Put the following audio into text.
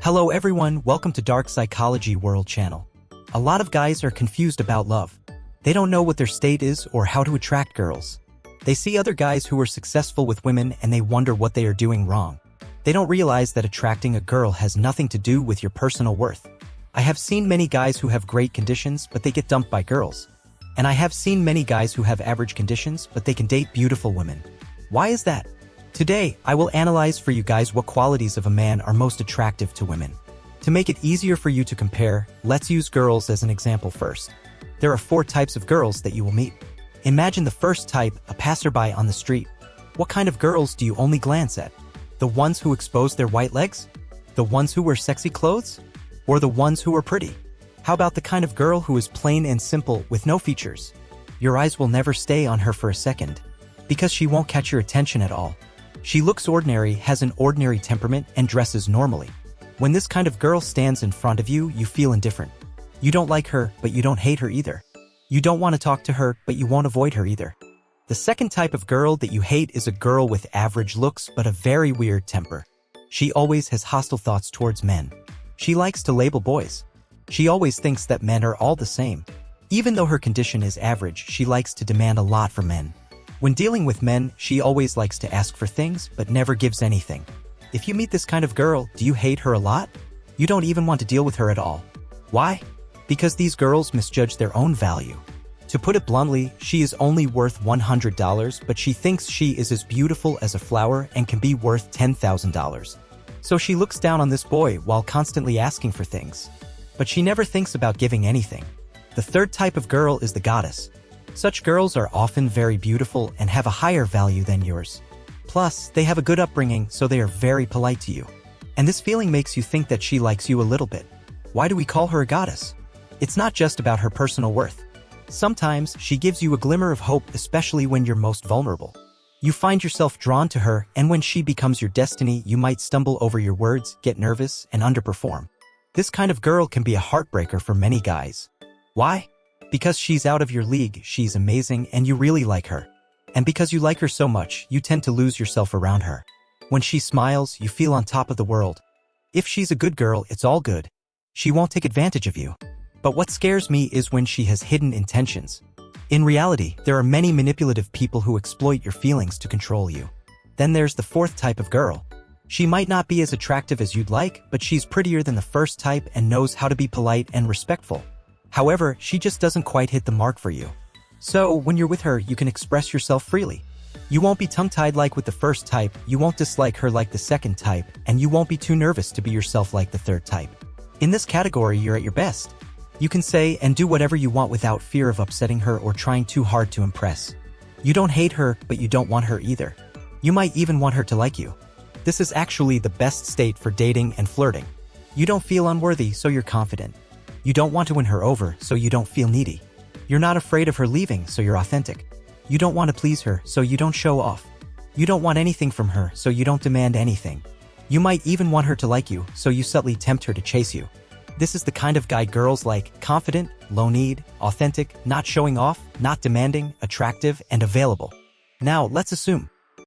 Hello everyone, welcome to Dark Psychology World channel. A lot of guys are confused about love. They don't know what their state is or how to attract girls. They see other guys who are successful with women and they wonder what they are doing wrong. They don't realize that attracting a girl has nothing to do with your personal worth. I have seen many guys who have great conditions but they get dumped by girls. And I have seen many guys who have average conditions but they can date beautiful women. Why is that? Today, I will analyze for you guys what qualities of a man are most attractive to women. To make it easier for you to compare, let's use girls as an example first. There are 4 types of girls that you will meet. Imagine the first type, a passerby on the street. What kind of girls do you only glance at? The ones who expose their white legs? The ones who wear sexy clothes? Or the ones who are pretty? How about the kind of girl who is plain and simple with no features? Your eyes will never stay on her for a second, because she won't catch your attention at all. She looks ordinary, has an ordinary temperament, and dresses normally. When this kind of girl stands in front of you, you feel indifferent. You don't like her, but you don't hate her either. You don't want to talk to her, but you won't avoid her either. The second type of girl that you hate is a girl with average looks but a very weird temper. She always has hostile thoughts towards men. She likes to label boys. She always thinks that men are all the same. Even though her condition is average, she likes to demand a lot from men. When dealing with men, she always likes to ask for things but never gives anything. If you meet this kind of girl, do you hate her a lot? You don't even want to deal with her at all. Why? Because these girls misjudge their own value. To put it bluntly, she is only worth $100, but she thinks she is as beautiful as a flower and can be worth $10,000. So she looks down on this boy while constantly asking for things. But she never thinks about giving anything. The third type of girl is the goddess. Such girls are often very beautiful and have a higher value than yours. Plus, they have a good upbringing, so they are very polite to you. And this feeling makes you think that she likes you a little bit. Why do we call her a goddess? It's not just about her personal worth. Sometimes, she gives you a glimmer of hope, especially when you're most vulnerable. You find yourself drawn to her, and when she becomes your destiny, you might stumble over your words, get nervous, and underperform. This kind of girl can be a heartbreaker for many guys. Why? Because she's out of your league, she's amazing, and you really like her. And because you like her so much, you tend to lose yourself around her. When she smiles, you feel on top of the world. If she's a good girl, it's all good. She won't take advantage of you. But what scares me is when she has hidden intentions. In reality, there are many manipulative people who exploit your feelings to control you. Then there's the fourth type of girl. She might not be as attractive as you'd like, but she's prettier than the first type and knows how to be polite and respectful. However, she just doesn't quite hit the mark for you. So, when you're with her, you can express yourself freely. You won't be tongue-tied like with the first type, you won't dislike her like the second type, and you won't be too nervous to be yourself like the third type. In this category, you're at your best. You can say and do whatever you want without fear of upsetting her or trying too hard to impress. You don't hate her, but you don't want her either. You might even want her to like you. This is actually the best state for dating and flirting. You don't feel unworthy, so you're confident. You don't want to win her over, so you don't feel needy. You're not afraid of her leaving, so you're authentic. You don't want to please her, so you don't show off. You don't want anything from her, so you don't demand anything. You might even want her to like you, so you subtly tempt her to chase you. This is the kind of guy girls like: confident, low need, authentic, not showing off, not demanding, attractive, and available. Now, let's assume